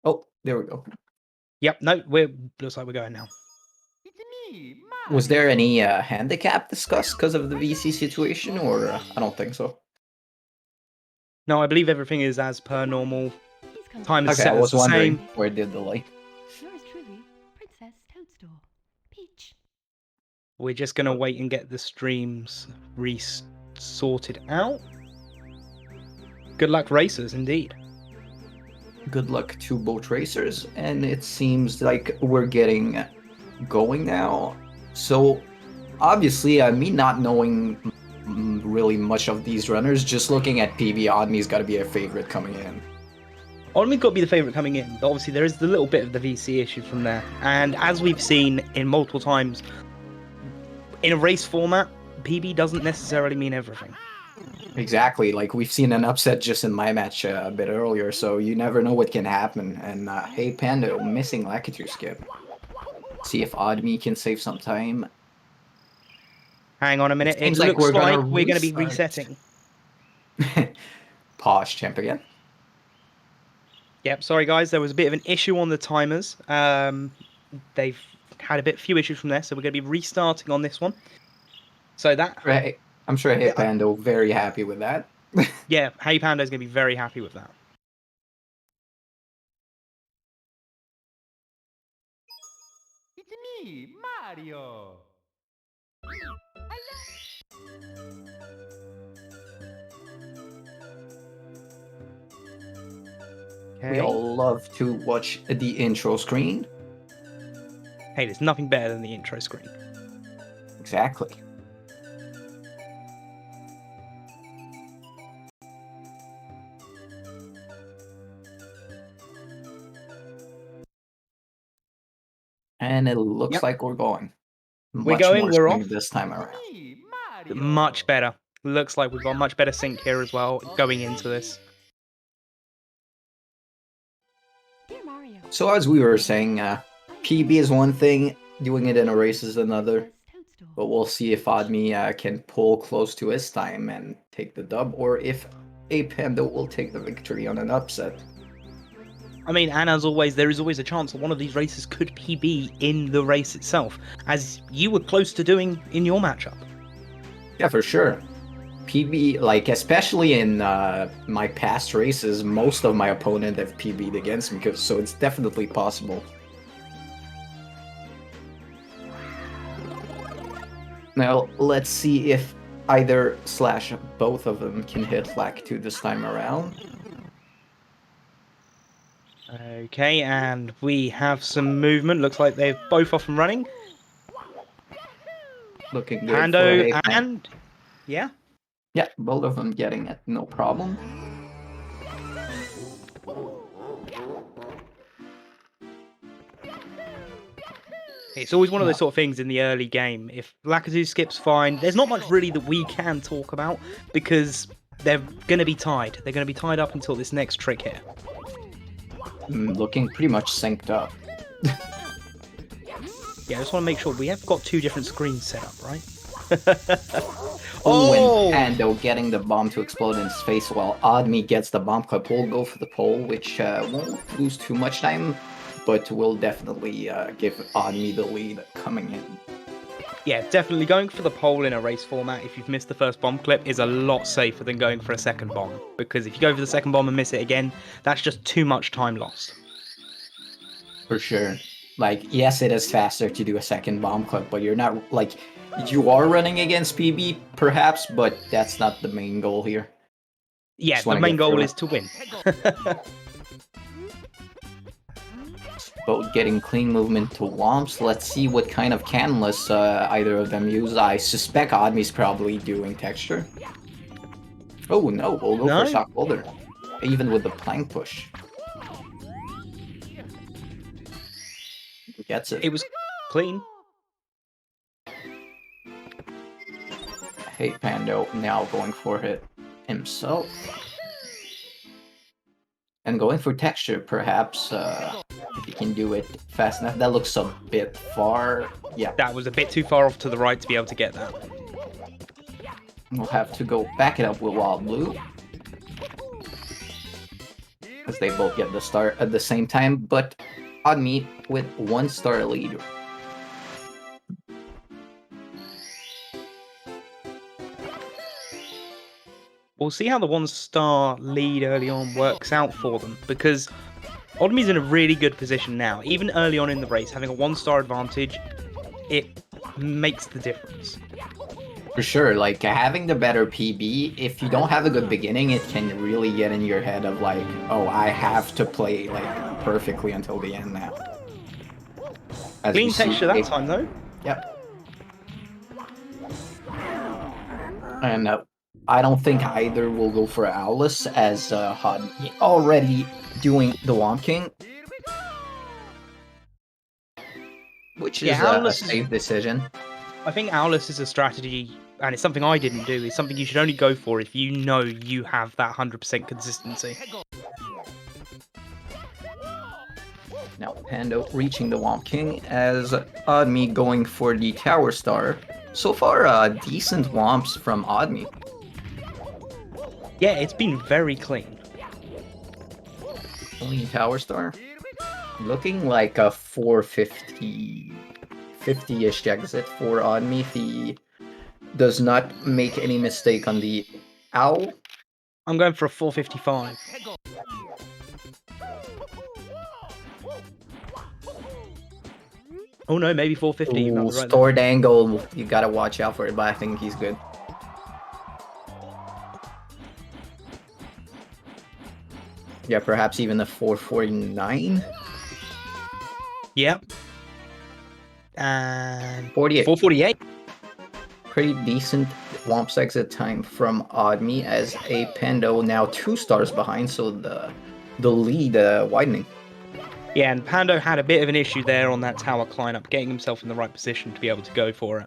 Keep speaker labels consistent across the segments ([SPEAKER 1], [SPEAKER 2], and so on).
[SPEAKER 1] Oh, there we go.
[SPEAKER 2] Yep, no, looks like we're going now.
[SPEAKER 3] It's me,
[SPEAKER 1] Was there
[SPEAKER 3] Mario.
[SPEAKER 1] any handicap discussed because of the VC situation, or I don't think so.
[SPEAKER 2] No, I believe everything is as per normal. Time is
[SPEAKER 1] Okay, I
[SPEAKER 2] set as
[SPEAKER 1] was
[SPEAKER 2] the
[SPEAKER 1] wondering
[SPEAKER 2] same.
[SPEAKER 1] where did the light.
[SPEAKER 4] Yours truly, Princess Toadstool. Peach.
[SPEAKER 2] We're just gonna wait and get the streams sorted out. Good luck, racers, indeed.
[SPEAKER 1] Good luck to both racers, and it seems like we're getting going now. So, obviously, me not knowing really much of these runners, just looking at PB, Odmy's got to be a favorite coming in.
[SPEAKER 2] Odmy's got to be the favourite coming in, but obviously there is the little bit of the VC issue from there. And as we've seen in multiple times, in a race format, PB doesn't necessarily mean everything.
[SPEAKER 1] Exactly, like we've seen an upset just in my match a bit earlier, so you never know what can happen. And HeyPando missing Lakitu skip. See if Odmy can save some time.
[SPEAKER 2] Hang on a minute, it
[SPEAKER 1] Seems like
[SPEAKER 2] looks like
[SPEAKER 1] we're
[SPEAKER 2] we're going to be
[SPEAKER 1] restart.
[SPEAKER 2] resetting.
[SPEAKER 1] Posh champ again.
[SPEAKER 2] Yep, sorry guys, there was a bit of an issue on the timers. They've had a few issues from there, so we're going to be restarting on this one. So that...
[SPEAKER 1] Right. I'm sure HeyPando very happy with that.
[SPEAKER 2] Yeah, HeyPando is going to be very happy with that.
[SPEAKER 3] It's me, Mario.
[SPEAKER 1] We all love to watch the intro screen.
[SPEAKER 2] Hey, there's nothing better than the intro screen.
[SPEAKER 1] Exactly. And it looks like we're going.
[SPEAKER 2] We're going, we're off.
[SPEAKER 1] This time around.
[SPEAKER 2] Much better. Looks like we've got much better sync here as well going into this.
[SPEAKER 4] Dear Mario.
[SPEAKER 1] So as we were saying, PB is one thing, doing it in a race is another. But we'll see if Odmy can pull close to his time and take the dub, or if HeyPando will take the victory on an upset.
[SPEAKER 2] I mean, and as always, there is always a chance that one of these races could PB in the race itself, as you were close to doing in your matchup.
[SPEAKER 1] Yeah, for sure. PB, like, especially in my past races, most of my opponent have PB'd against me, so it's definitely possible. Now, let's see if either / both of them can hit Lakitu this time around.
[SPEAKER 2] Okay, and we have some movement. Looks like they're both off and running.
[SPEAKER 1] Looking good
[SPEAKER 2] Pando
[SPEAKER 1] for
[SPEAKER 2] and... Yeah?
[SPEAKER 1] Yeah, both of them getting it, no problem.
[SPEAKER 2] It's always one of those sort of things in the early game. If Lakitu skips fine, there's not much really that we can talk about because they're going to be tied. They're going to be tied up until this next trick here.
[SPEAKER 1] Looking pretty much synced up.
[SPEAKER 2] Yeah, I just want to make sure we have got two different screens set up, right?
[SPEAKER 1] And Pando getting the bomb to explode in his face while Odmy gets the bomb clip. We'll go for the pole, which won't lose too much time, but will definitely give Odmy the lead coming in.
[SPEAKER 2] Yeah, definitely going for the pole in a race format if you've missed the first bomb clip is a lot safer than going for a second bomb. Because if you go for the second bomb and miss it again, that's just too much time lost.
[SPEAKER 1] For sure. Like, yes, it is faster to do a second bomb clip, but you're not, like, you are running against PB, perhaps, but that's not the main goal here.
[SPEAKER 2] Yeah, the main goal is to win.
[SPEAKER 1] Both getting clean movement to Womps. Let's see what kind of canvas either of them use. I suspect Odmy's probably doing texture. Oh no, we'll go for shock boulder. Even with the plank push. Gets it.
[SPEAKER 2] It was clean.
[SPEAKER 1] HeyPando now going for it himself. And going for texture, perhaps, if he can do it fast enough. That looks a bit far. Yeah.
[SPEAKER 2] That was a bit too far off to the right to be able to get that.
[SPEAKER 1] We'll have to go back it up with Wild Blue. as they both get the star at the same time, but Odd Meat with 1-star lead.
[SPEAKER 2] We'll see how the 1-star lead early on works out for them, because Oddme's in a really good position now. Even early on in the race, having a 1-star advantage, it makes the difference.
[SPEAKER 1] For sure, like having the better PB, if you don't have a good beginning, it can really get in your head of like, oh, I have to play like perfectly until the end now. As
[SPEAKER 2] Clean
[SPEAKER 1] you see,
[SPEAKER 2] texture that time though.
[SPEAKER 1] Yep. And I don't think either will go for Owlus, as Hod already doing the Womp King, which is a safe decision.
[SPEAKER 2] I think Owlus is a strategy, and it's something I didn't do. It's something you should only go for if you know you have that 100% consistency.
[SPEAKER 1] Now Pando reaching the Womp King, as Oddme going for the Tower Star. So far, decent Womps from Oddme.
[SPEAKER 2] Yeah, it's been very clean.
[SPEAKER 1] Only Tower Star. Looking like a 450... 50-ish exit for Oddme if he does not make any mistake on the Owl.
[SPEAKER 2] I'm going for a 455. Oh no, maybe 450.
[SPEAKER 1] Ooh, stored angle, you gotta watch out for it, but I think he's good. Yeah, perhaps even a 449?
[SPEAKER 2] Yep. And
[SPEAKER 1] 48.
[SPEAKER 2] 448.
[SPEAKER 1] Pretty decent Womps exit time from Oddme, as HeyPando now 2 stars behind, so the lead widening.
[SPEAKER 2] Yeah, and Pando had a bit of an issue there on that tower climb up, getting himself in the right position to be able to go for it.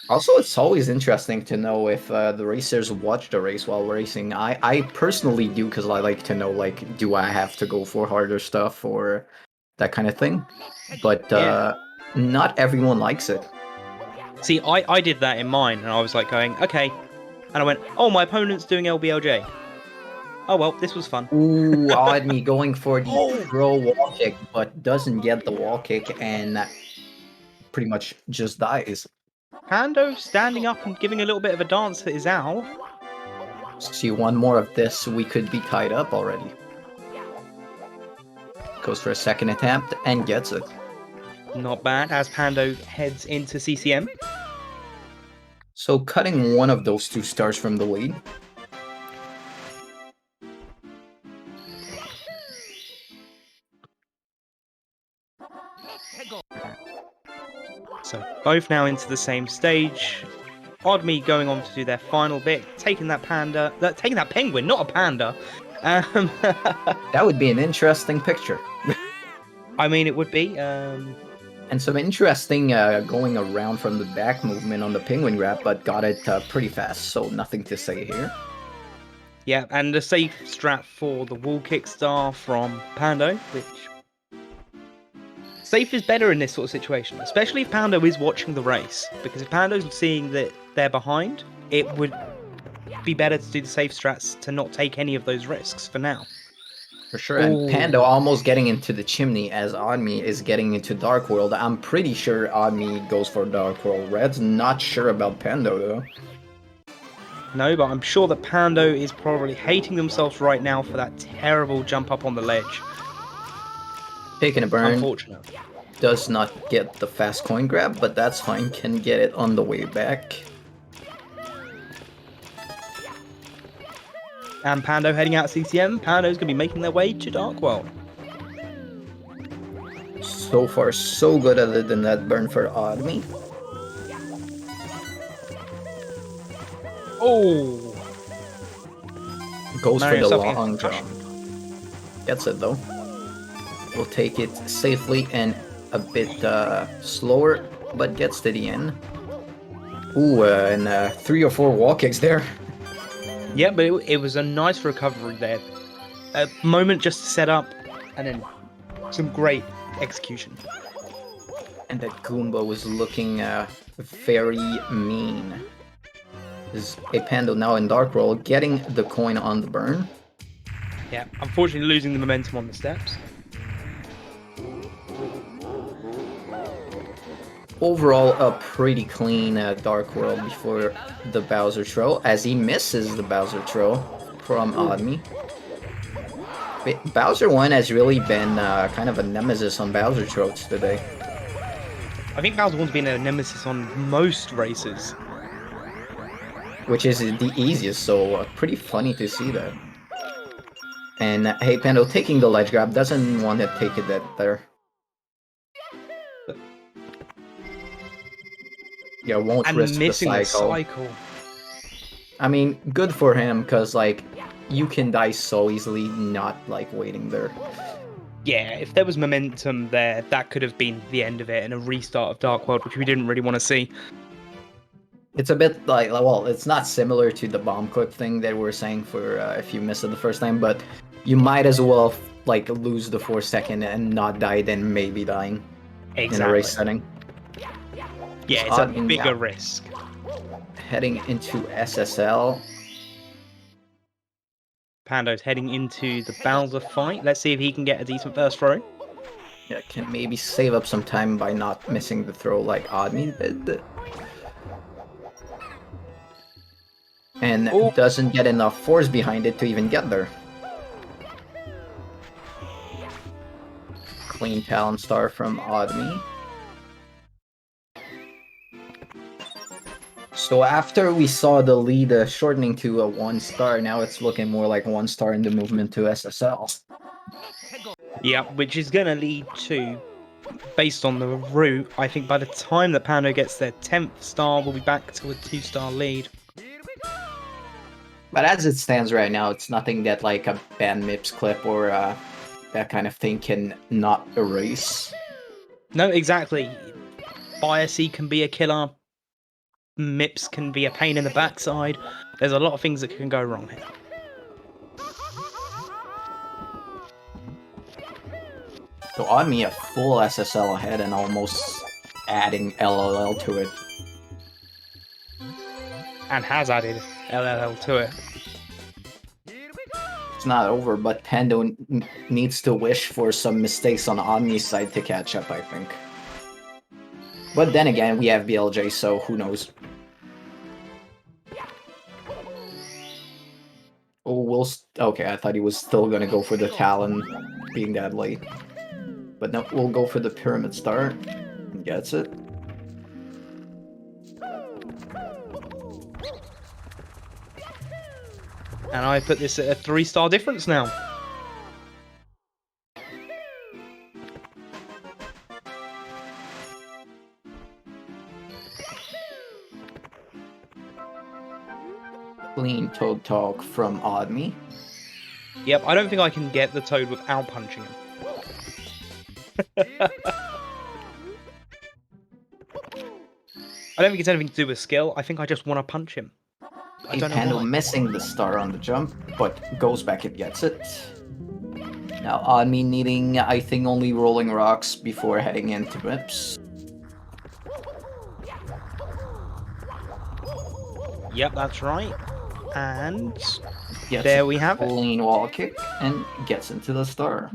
[SPEAKER 1] Also, it's always interesting to know if the racers watch the race while racing. I personally do, because I like to know, like, do I have to go for harder stuff or that kind of thing. But not everyone likes it.
[SPEAKER 2] See, I did that in mine, and I was like going, okay. And I went, oh, my opponent's doing LBLJ. Oh, well, this was fun.
[SPEAKER 1] Ooh, Oddme going for the pro wall kick, but doesn't get the wall kick and pretty much just dies.
[SPEAKER 2] Pando standing up and giving a little bit of a dance for his owl.
[SPEAKER 1] See, one more of this, we could be tied up already. Goes for a second attempt and gets it.
[SPEAKER 2] Not bad, as Pando heads into CCM.
[SPEAKER 1] So cutting one of those 2 stars from the lead.
[SPEAKER 2] So both now into the same stage. Oddme going on to do their final bit, taking that penguin, not a panda.
[SPEAKER 1] That would be an interesting picture.
[SPEAKER 2] I mean, it would be.
[SPEAKER 1] And some interesting going around from the back movement on the penguin grab, but got it pretty fast, so nothing to say here.
[SPEAKER 2] Yeah, and a safe strat for the wall kick star from Pando, which... Safe is better in this sort of situation, especially if Pando is watching the race, because if Pando's seeing that they're behind, it would be better to do the safe strats to not take any of those risks for now.
[SPEAKER 1] For sure, and Pando almost getting into the chimney as Oddme is getting into Dark World. I'm pretty sure Oddme goes for Dark World Red's. Not sure about Pando though.
[SPEAKER 2] No, but I'm sure that Pando is probably hating themselves right now for that terrible jump up on the ledge.
[SPEAKER 1] Taking a burn.
[SPEAKER 2] Unfortunate.
[SPEAKER 1] Does not get the fast coin grab, but that's fine. Can get it on the way back.
[SPEAKER 2] And Pando heading out CCM. Pando's going to be making their way to Dark World.
[SPEAKER 1] So far, so good other than that burn for Oddme.
[SPEAKER 2] Oh!
[SPEAKER 1] Goes for the long jump. Gets it though. Will take it safely and a bit slower, but gets to the end. Ooh, and 3 or 4 wall kicks there.
[SPEAKER 2] Yeah, but it was a nice recovery there. A moment just to set up, and then some great execution.
[SPEAKER 1] And that Goomba was looking very mean. Is HeyPando now in Dark World, getting the coin on the burn.
[SPEAKER 2] Yeah, unfortunately losing the momentum on the steps.
[SPEAKER 1] Overall, a pretty clean Dark World before the Bowser throw, as he misses the Bowser throw from Admi. Bowser 1 has really been kind of a nemesis on Bowser throws today.
[SPEAKER 2] I think Bowser 1's been a nemesis on most races.
[SPEAKER 1] Which is the easiest, so pretty funny to see that. And HeyPando taking the ledge grab, doesn't want to take it there. Yeah, won't
[SPEAKER 2] And
[SPEAKER 1] risk the
[SPEAKER 2] missing the
[SPEAKER 1] cycle.
[SPEAKER 2] cycle.
[SPEAKER 1] I mean, good for him, because, like, you can die so easily not, like, waiting there.
[SPEAKER 2] Yeah, if there was momentum there, that could have been the end of it and a restart of Dark World, which we didn't really want to see.
[SPEAKER 1] It's a bit like, well, it's not similar to the bomb clip thing that we were saying for if you miss it the first time, but you might as well, like, lose the 4-second and not die than maybe dying in a race setting.
[SPEAKER 2] Yeah, it's a bigger risk.
[SPEAKER 1] Heading into SSL.
[SPEAKER 2] Pando's heading into the Bowser fight. Let's see if he can get a decent first throw.
[SPEAKER 1] Yeah, can maybe save up some time by not missing the throw like Admi did. And doesn't get enough force behind it to even get there. Clean talent star from Admi. So after we saw the lead shortening to a 1 star, now it's looking more like 1 star in the movement to SSL.
[SPEAKER 2] Yeah, which is going to lead to, based on the route, I think by the time that Pando gets their 10th star, we'll be back to a 2-star lead.
[SPEAKER 1] But as it stands right now, it's nothing that like a ban MIPS clip or that kind of thing can not erase.
[SPEAKER 2] No, exactly. Biasy can be a killer. MIPS can be a pain in the backside. There's a lot of things that can go wrong here.
[SPEAKER 1] So on me, a full SSL ahead and almost adding LLL to it.
[SPEAKER 2] And has added LLL to it.
[SPEAKER 1] It's not over, but Pando needs to wish for some mistakes on Omni's side to catch up, I think. But then again, we have BLJ, so who knows. Oh, okay, I thought he was still gonna go for the Talon, being that late. But no, we'll go for the Pyramid Star. Gets it.
[SPEAKER 2] And I put this at a 3-star difference now.
[SPEAKER 1] Clean Toad Talk from Oddme.
[SPEAKER 2] Yep, I don't think I can get the Toad without punching him. I don't think it's anything to do with skill. I think I just want to punch him. I don't know
[SPEAKER 1] HeyPando
[SPEAKER 2] why.
[SPEAKER 1] missing the star on the jump, but goes back and gets it. Now Oddme needing, I think, only rolling rocks before heading into MIPS.
[SPEAKER 2] Yep, that's right. And
[SPEAKER 1] Gets
[SPEAKER 2] there we have it.
[SPEAKER 1] Clean wall kick and gets into the star.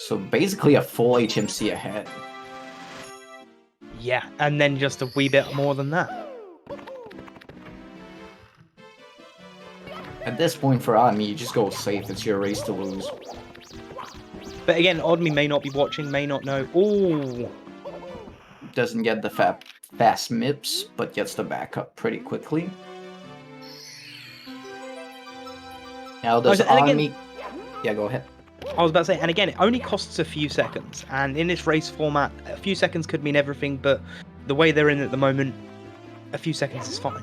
[SPEAKER 1] So basically a full HMC ahead.
[SPEAKER 2] Yeah, and then just a wee bit more than that.
[SPEAKER 1] At this point for Oddme, you just go safe. It's your race to lose.
[SPEAKER 2] But again, Oddme may not be watching, may not know. Ooh.
[SPEAKER 1] Doesn't get the fast MIPS, but gets the backup pretty quickly. Now does Oddme... Yeah, go ahead.
[SPEAKER 2] I was about to say, and again, it only costs a few seconds. And in this race format, a few seconds could mean everything, but the way they're in at the moment, a few seconds is fine.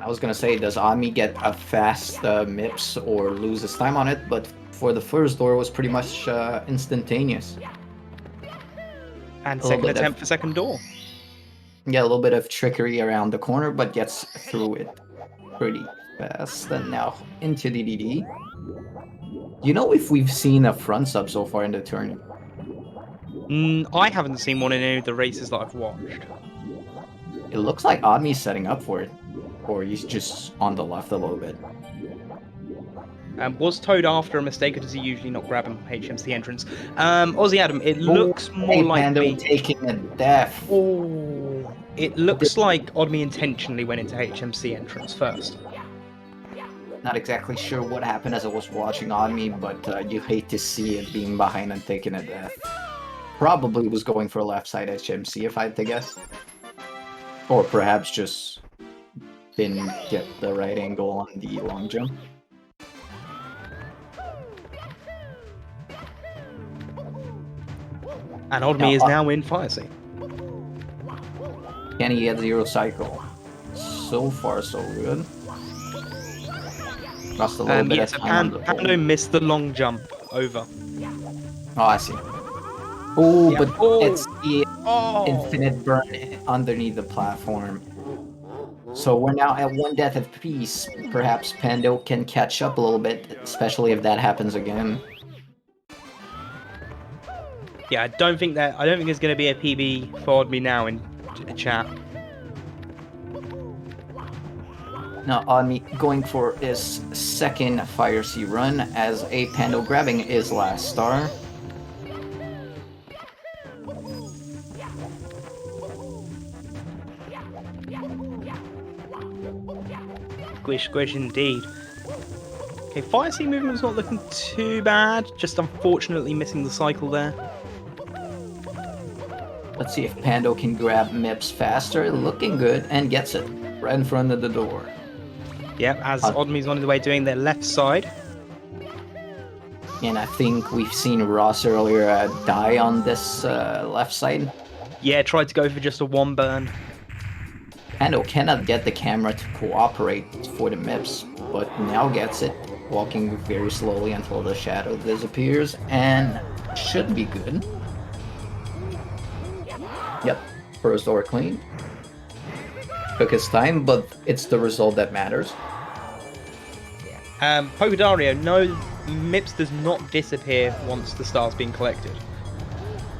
[SPEAKER 1] I was gonna say, does Oddme get a fast MIPS or lose his time on it? But for the first door, it was pretty much instantaneous.
[SPEAKER 2] And second attempt for second door.
[SPEAKER 1] Yeah, a little bit of trickery around the corner, but gets through it pretty fast. And now into DDD. Do you know if we've seen a front sub so far in the tournament?
[SPEAKER 2] I haven't seen one in any of the races that I've watched.
[SPEAKER 1] It looks like Oddme's setting up for it. Or he's just on the left a little bit.
[SPEAKER 2] Was Toad after a mistake, or does he usually not grab him HMC entrance? Aussie Adam, it looks more likely.
[SPEAKER 1] HeyPando taking a death.
[SPEAKER 2] Oh, it looks like Oddme intentionally went into HMC entrance first.
[SPEAKER 1] Not exactly sure what happened as I was watching on me, but you hate to see it being behind and taking a death. Probably was going for left side HMC if I had to guess. Or perhaps just didn't get the right angle on the long jump.
[SPEAKER 2] And Oddme is now in fire seat.
[SPEAKER 1] Can he get 0 cycle? So far, so good. Lost a little bit of time on the pole.
[SPEAKER 2] Pando missed the long jump over.
[SPEAKER 1] Oh, I see. Oh,
[SPEAKER 2] Yeah.
[SPEAKER 1] but
[SPEAKER 2] Oh.
[SPEAKER 1] it's the infinite burn underneath the platform. So we're now at 1 death apiece. Perhaps Pando can catch up a little bit, especially if that happens again.
[SPEAKER 2] Yeah, I don't think there's going to be a PB for Oddme now in chat.
[SPEAKER 1] Now, Oddme going for his second Fire Sea run as HeyPando grabbing his last star.
[SPEAKER 2] Squish, squish indeed. Okay, Fire Sea movement's not looking too bad, just unfortunately missing the cycle there.
[SPEAKER 1] Let's see if Pando can grab Mips faster. Looking good, and gets it right in front of the door.
[SPEAKER 2] Yep, as Oddme's on his way doing their left side.
[SPEAKER 1] And I think we've seen Ross earlier die on this left side.
[SPEAKER 2] Yeah, tried to go for just a 1 burn.
[SPEAKER 1] Pando cannot get the camera to cooperate for the Mips, but now gets it, walking very slowly until the shadow disappears, and should be good. Yep, first door clean. Took his time, but it's the result that matters.
[SPEAKER 2] Pogodario, no, Mips does not disappear once the star's been collected.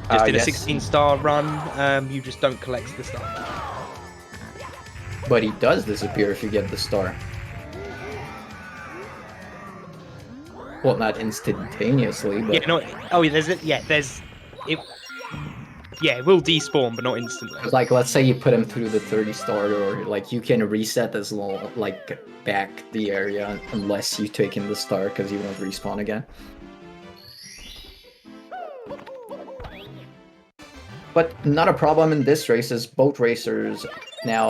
[SPEAKER 2] Just in a
[SPEAKER 1] Yes.
[SPEAKER 2] 16-star run, you just don't collect the star.
[SPEAKER 1] But he does disappear if you get the star. Well, not instantaneously, but...
[SPEAKER 2] Yeah, no, oh, there's it. Yeah, there's it. Yeah, it will despawn, but not instantly.
[SPEAKER 1] Like, let's say you put him through the 30 star, or like you can reset as long, like back the area unless you take in the star because you won't respawn again. But not a problem in this race as both racers now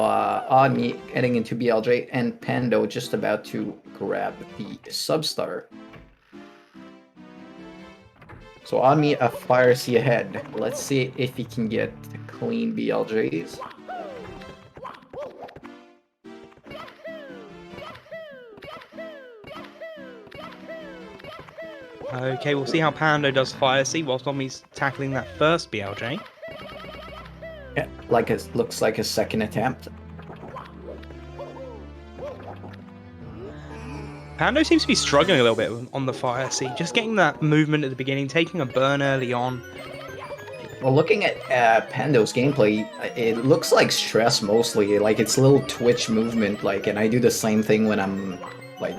[SPEAKER 1] Oddme heading into BLJ and Pando just about to grab the substar. So Oddme a Fire Sea ahead. Let's see if he can get clean BLJs.
[SPEAKER 2] Okay, we'll see how Pando does Fire Sea whilst Oddme's tackling that first BLJ.
[SPEAKER 1] Yeah, like it looks like a second attempt.
[SPEAKER 2] Pando seems to be struggling a little bit on the Fire Sea, just getting that movement at the beginning, taking a burn early on.
[SPEAKER 1] Well, looking at Pando's gameplay, it looks like stress mostly. Like it's little twitch movement, like, and I do the same thing when I'm like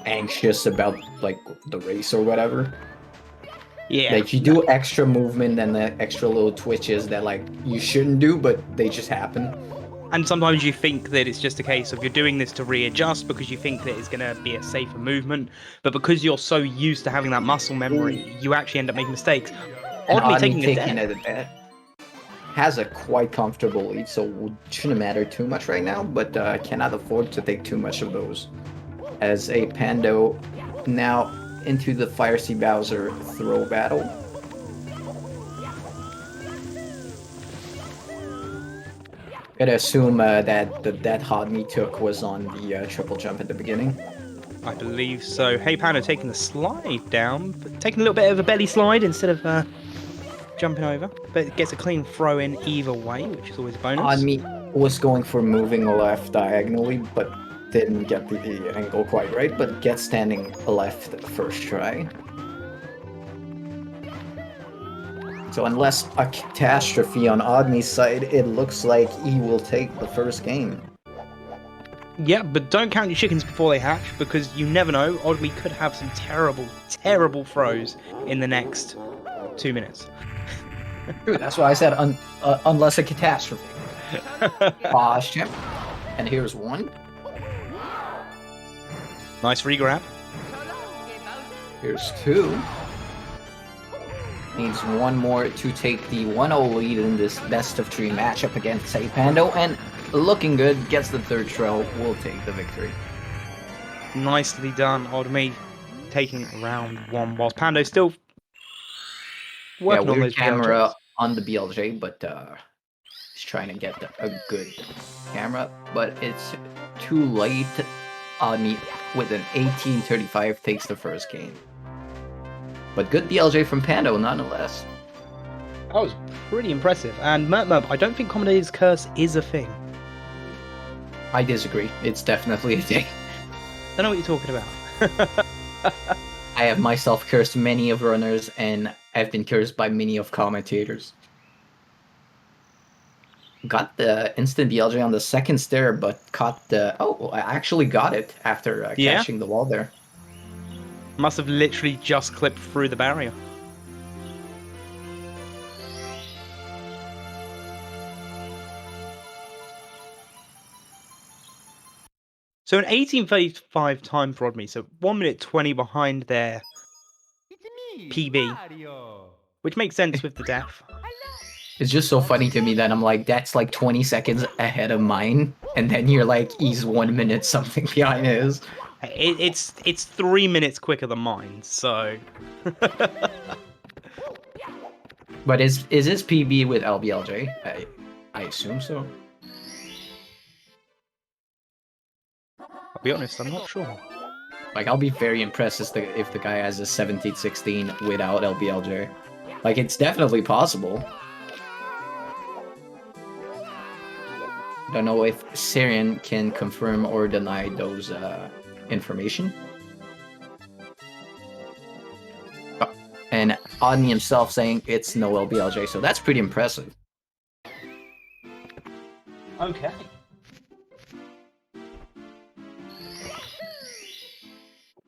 [SPEAKER 1] anxious about like the race or whatever.
[SPEAKER 2] Yeah.
[SPEAKER 1] Like you do extra movement and the extra little twitches that like you shouldn't do, but they just happen.
[SPEAKER 2] And sometimes you think that it's just a case of you're doing this to readjust because you think that it's going to be a safer movement, but because you're so used to having that muscle memory, you actually end up making mistakes. Oddly taking
[SPEAKER 1] it
[SPEAKER 2] a
[SPEAKER 1] death. Has a quite comfortable lead, so it shouldn't matter too much right now, but cannot afford to take too much of those. As HeyPando now into the Fire Sea Bowser throw battle. I'd assume that the death Oddme took was on the triple jump at the beginning.
[SPEAKER 2] I believe so. HeyPando taking the slide down, but taking a little bit of a belly slide instead of jumping over. But it gets a clean throw in either way, which is always a bonus.
[SPEAKER 1] Oddme was going for moving left diagonally, but didn't get the angle quite right, but gets standing left first try. So unless a catastrophe on Oddme's side, it looks like he will take the first game.
[SPEAKER 2] Yeah, but don't count your chickens before they hatch, because you never know. Oddly, could have some terrible, terrible throws in the next 2 minutes.
[SPEAKER 1] True, that's why I said unless a catastrophe. Pause, chip. And here's one.
[SPEAKER 2] Nice regrab.
[SPEAKER 1] Here's two. Needs one more to take the 1-0 lead in this best of 3 matchup against HeyPando, and looking good, gets the third throw, will take the victory.
[SPEAKER 2] Nicely done, Oddme, taking round 1, whilst Pando still working on
[SPEAKER 1] weird
[SPEAKER 2] those
[SPEAKER 1] camera
[SPEAKER 2] BLJs.
[SPEAKER 1] on the BLJ, but he's trying to get a good camera, but it's too late. On with an 18-35 takes the first game. But good BLJ from Pando, nonetheless.
[SPEAKER 2] That was pretty impressive. And Merp, I don't think Commentator's Curse is a thing.
[SPEAKER 1] I disagree. It's definitely a thing.
[SPEAKER 2] Don't know what you're talking about.
[SPEAKER 1] I have myself cursed many of runners, and I've been cursed by many of commentators. Got the instant BLJ on the second stair, but caught the... Oh, I actually got it after catching the wall there.
[SPEAKER 2] Must have literally just clipped through the barrier. So an 18:35 time for Rodney, so 1 minute 20 behind their PB, which makes sense with the death.
[SPEAKER 1] It's just so funny to me that I'm like, that's like 20 seconds ahead of mine, and then you're like, he's 1 minute something behind his.
[SPEAKER 2] It's 3 minutes quicker than mine, so.
[SPEAKER 1] But is his PB with LBLJ? I assume so.
[SPEAKER 2] I'll be honest, I'm not sure.
[SPEAKER 1] Like, I'll be very impressed if the guy has a 17-16 without LBLJ. Like, it's definitely possible. Don't know if Syrian can confirm or deny those information. Oh, and Odney himself saying it's no LBLJ, so that's pretty impressive.
[SPEAKER 2] Okay.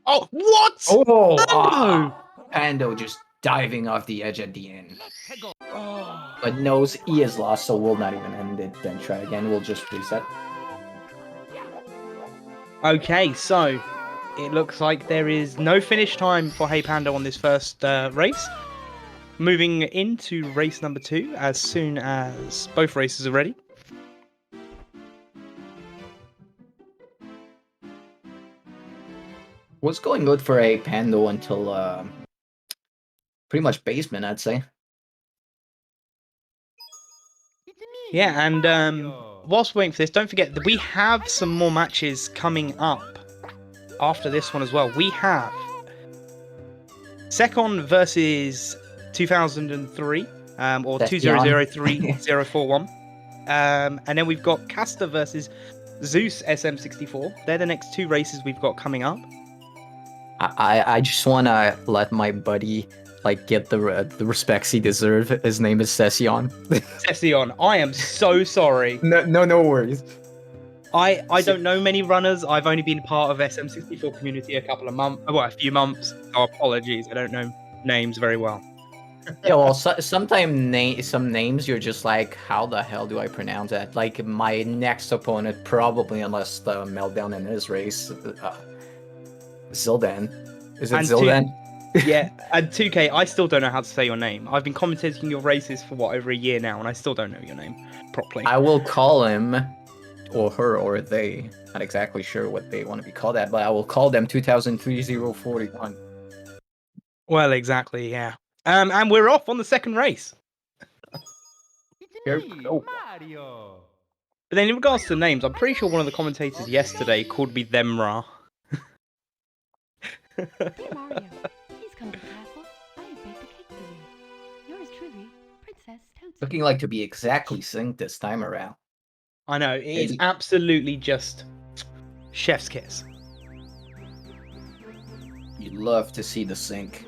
[SPEAKER 2] Oh, what?
[SPEAKER 1] Oh! Pando just diving off the edge at the end. But knows he is lost, so we'll not even end it, then try again. We'll just reset.
[SPEAKER 2] Okay, so it looks like there is no finish time for HeyPando on this first race. Moving into race number 2 as soon as both races are ready.
[SPEAKER 1] Was going good for HeyPando until pretty much basement, I'd say.
[SPEAKER 2] Yeah, and whilst we're waiting for this, don't forget that we have some more matches coming up after this one as well. We have Secon versus 2003, or 2003041. And then we've got Castor versus Zeus SM64. They're the next 2 races we've got coming up.
[SPEAKER 1] I just want to let my buddy like get the respects he deserves. His name is Session.
[SPEAKER 2] Session, I am so sorry.
[SPEAKER 1] No worries.
[SPEAKER 2] I don't know many runners. I've only been part of SM64 community a few months. So apologies, I don't know names very well.
[SPEAKER 1] Yeah, well, sometimes some names you're just like, how the hell do I pronounce that? Like my next opponent, probably, unless the meltdown in his race, Zildan. Is it Zildan?
[SPEAKER 2] Yeah, and 2K, I still don't know how to say your name. I've been commentating your races for over a year now, and I still don't know your name properly.
[SPEAKER 1] I will call him, or her, or they. Not exactly sure what they want to be called at, but I will call them 2003-041.
[SPEAKER 2] Well, exactly, yeah. And we're off on the second race.
[SPEAKER 1] Here we go.
[SPEAKER 2] But then in regards to names, I'm pretty sure one of the commentators yesterday called me Themra.
[SPEAKER 4] Dear Mario, please come to the castle. I have baked a cake for you. Yours truly, Princess Toadstool.
[SPEAKER 1] Looking like to be exactly synced this time around.
[SPEAKER 2] I know, it is absolutely just chef's kiss.
[SPEAKER 1] You'd love to see the sync.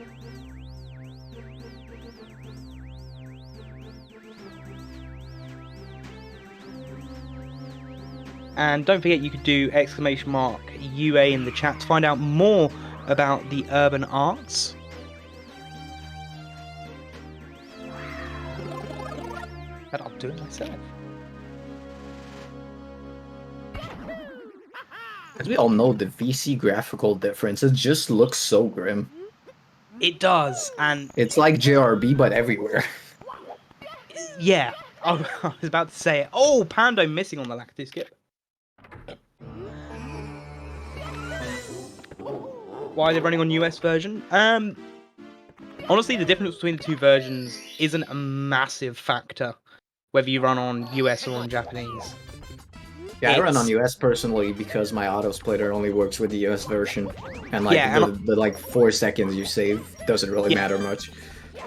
[SPEAKER 2] And don't forget you could do !UA in the chat to find out more about the urban arts. But I'll do it myself.
[SPEAKER 1] As we all know, the VC graphical difference, it just looks so grim.
[SPEAKER 2] It does, and
[SPEAKER 1] It's like JRB, but everywhere.
[SPEAKER 2] yeah, I was about to say it. Oh, Pando missing on the Lactus skip. Why are they running on US version? Honestly, the difference between the two versions isn't a massive factor, whether you run on US or on Japanese.
[SPEAKER 1] Yeah, I run on US personally because my auto splitter only works with the US version, and like
[SPEAKER 2] Yeah,
[SPEAKER 1] the like 4 seconds you save doesn't really matter much.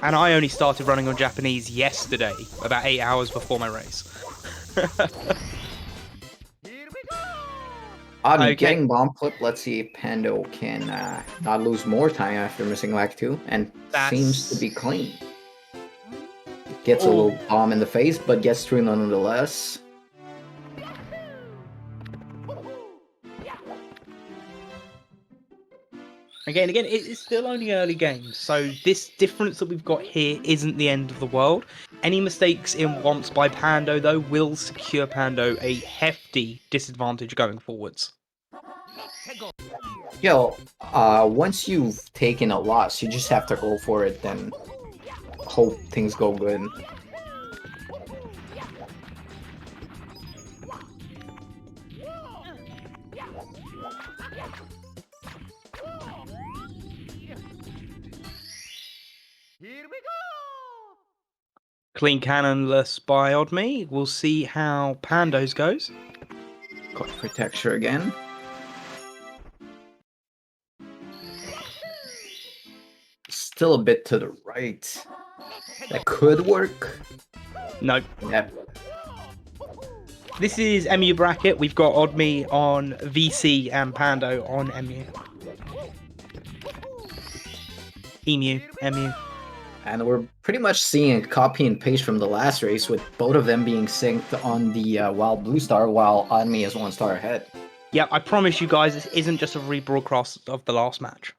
[SPEAKER 2] And I only started running on Japanese yesterday, about 8 hours before my race.
[SPEAKER 1] I'm getting bomb clip. Let's see if Pando can not lose more time after missing lag 2, and seems to be clean. Gets a little bomb in the face, but gets through nonetheless.
[SPEAKER 2] Again, it's still only early games, so this difference that we've got here isn't the end of the world. Any mistakes in once by Pando, though, will secure Pando a hefty disadvantage going forwards.
[SPEAKER 1] Yo, once you've taken a loss, you just have to go for it, then hope things go good.
[SPEAKER 2] Clean cannonless by Oddme. We'll see how Pando's goes.
[SPEAKER 1] Going for texture again. Still a bit to the right. That could work.
[SPEAKER 2] Nope.
[SPEAKER 1] Yep.
[SPEAKER 2] This is EMU bracket. We've got Oddme on VC and Pando on EMU. EMU.
[SPEAKER 1] And we're pretty much seeing a copy and paste from the last race, with both of them being synced on the Wild Blue Star, while Oddme is 1 star ahead.
[SPEAKER 2] Yep, I promise you guys, this isn't just a rebroadcast of the last match.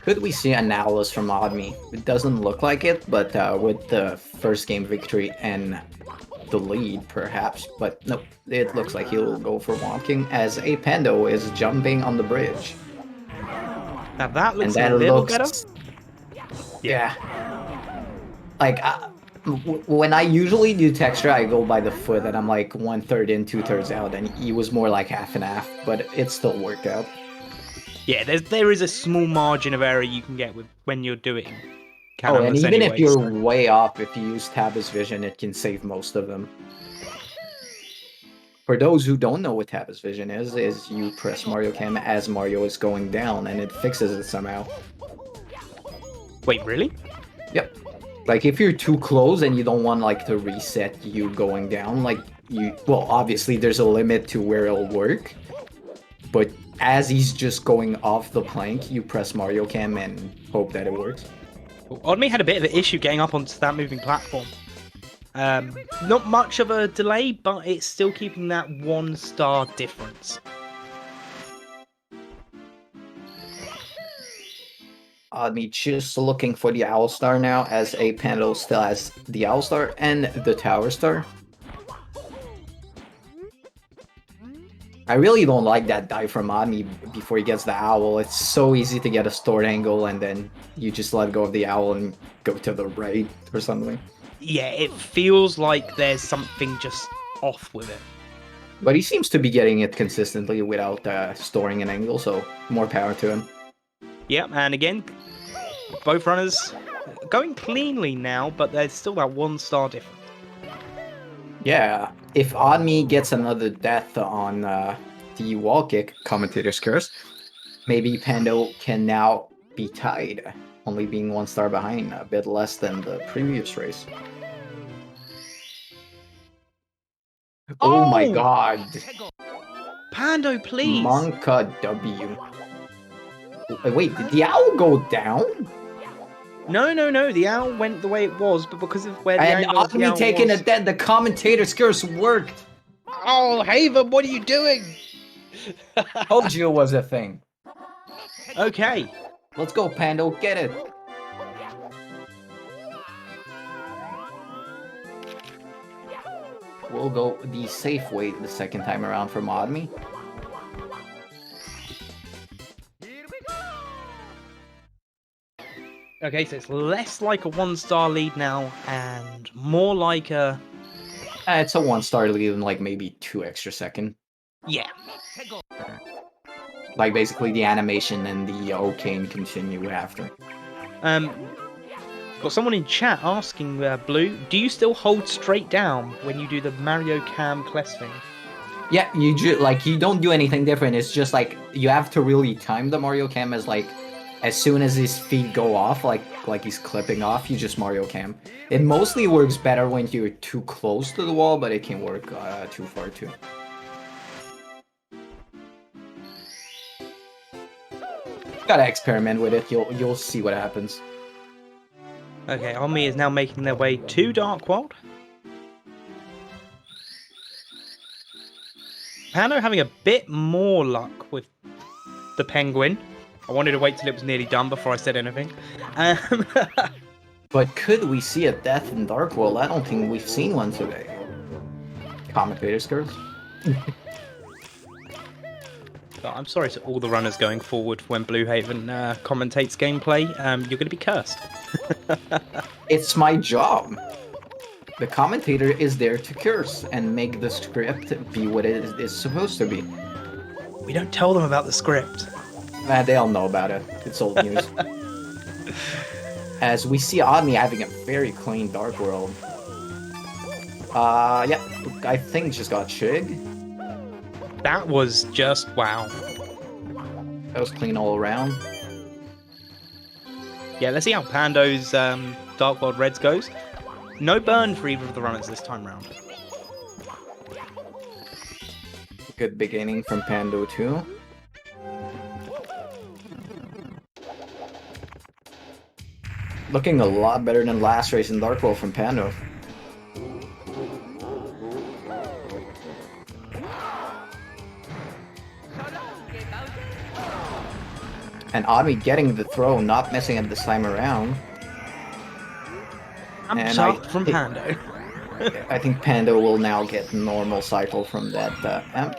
[SPEAKER 1] Could we see analysis from Oddme? It doesn't look like it, but with the first game victory and the lead, perhaps. But nope, it looks like he'll go for walking, as HeyPando is jumping on the bridge.
[SPEAKER 2] Now that looks
[SPEAKER 1] and that
[SPEAKER 2] a little
[SPEAKER 1] looks,
[SPEAKER 2] better.
[SPEAKER 1] Yeah. Like, when I usually do texture, I go by the foot, and I'm like 1/3 in, 2/3 out, and he was more like half and half, but it still worked out.
[SPEAKER 2] Yeah, there is a small margin of error you can get with when you're doing
[SPEAKER 1] Oh, and even
[SPEAKER 2] anyways.
[SPEAKER 1] if you're way off, if you use Tabba's Vision, it can save most of them. For those who don't know what Tabba's Vision is you press Mario Cam as Mario is going down, and it fixes it somehow.
[SPEAKER 2] Wait, really?
[SPEAKER 1] Yep. Like, if you're too close and you don't want, like, to reset you going down, like, well, obviously there's a limit to where it'll work, but as he's just going off the plank, you press Mario Cam and hope that it works.
[SPEAKER 2] Oddme had a bit of an issue getting up onto that moving platform. Not much of a delay, but it's still keeping that 1 star difference.
[SPEAKER 1] Oddme just looking for the Owl Star now, as HeyPando still has the Owl Star and the Tower Star. I really don't like that dive from Oddme before he gets the Owl. It's so easy to get a stored angle, and then you just let go of the Owl and go to the right or something.
[SPEAKER 2] Yeah, it feels like there's something just off with it.
[SPEAKER 1] But he seems to be getting it consistently without storing an angle, so more power to him.
[SPEAKER 2] Yeah, and again, both runners going cleanly now, but there's still that 1 star difference.
[SPEAKER 1] Yeah, if Oddme gets another death on the wall kick, commentator's curse, maybe Pando can now be tied, only being 1 star behind, a bit less than the previous race. Oh my god!
[SPEAKER 2] Pando, please!
[SPEAKER 1] Monka W. Wait, did the Owl go down?
[SPEAKER 2] No. The owl went the way it was, but because of where the
[SPEAKER 1] And
[SPEAKER 2] angle of the
[SPEAKER 1] me
[SPEAKER 2] owl
[SPEAKER 1] taking
[SPEAKER 2] was...
[SPEAKER 1] it dead, the commentator's curse worked.
[SPEAKER 2] Oh, Haven, what are you doing?
[SPEAKER 1] Told you it was a thing.
[SPEAKER 2] Okay.
[SPEAKER 1] Let's go, Pando, get it. We'll go the safe way the second time around for Modme.
[SPEAKER 2] Okay, so it's less like a 1-star lead now, and more like a...
[SPEAKER 1] It's a 1-star lead in like maybe 2 extra seconds.
[SPEAKER 2] Yeah.
[SPEAKER 1] Like basically the animation and the OK continue after.
[SPEAKER 2] Got someone in chat asking, Blue, do you still hold straight down when you do the Mario Cam Kless thing?
[SPEAKER 1] Yeah, you don't do anything different. It's just like you have to really time the Mario Cam as like as soon as his feet go off, like he's clipping off, you just Mario Cam. It mostly works better when you're too close to the wall, but it can work too far too. Gotta experiment with it. You'll see what happens.
[SPEAKER 2] Okay, Army is now making their way to Dark World. Pano having a bit more luck with the penguin. I wanted to wait till it was nearly done before I said anything.
[SPEAKER 1] But could we see a death in Dark World? I don't think we've seen one today. Commentator's curse.
[SPEAKER 2] I'm sorry to all the runners going forward when Blue Haven commentates gameplay. You're going to be cursed.
[SPEAKER 1] It's my job. The commentator is there to curse and make the script be what it is supposed to be.
[SPEAKER 2] We don't tell them about the script.
[SPEAKER 1] They all know about it. It's old news. As we see Omni having a very clean Dark World. Yeah, I think just got Chig.
[SPEAKER 2] That was just wow.
[SPEAKER 1] That was clean all around.
[SPEAKER 2] Yeah, let's see how Pando's Dark World Reds goes. No burn for either of the runners this time round.
[SPEAKER 1] Good beginning from Pando too. Looking a lot better than last race in Dark World from Pando. And Ami getting the throw, not missing it this time around.
[SPEAKER 2] I'm shocked from Pando.
[SPEAKER 1] I think Pando will now get normal cycle from that amp.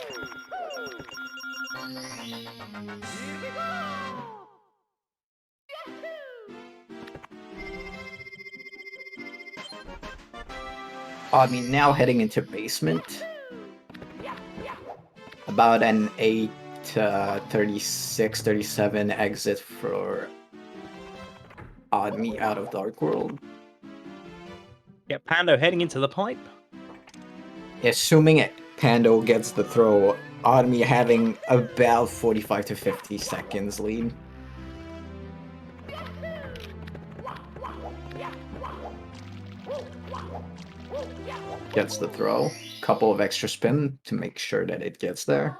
[SPEAKER 1] Ami now heading into basement. About an 36, 37 exit for Admi out of Dark World.
[SPEAKER 2] Yeah, Pando heading into the pipe.
[SPEAKER 1] Assuming Pando gets the throw, Admi having about 45 to 50 seconds lead. Gets the throw. Couple of extra spin to make sure that it gets there.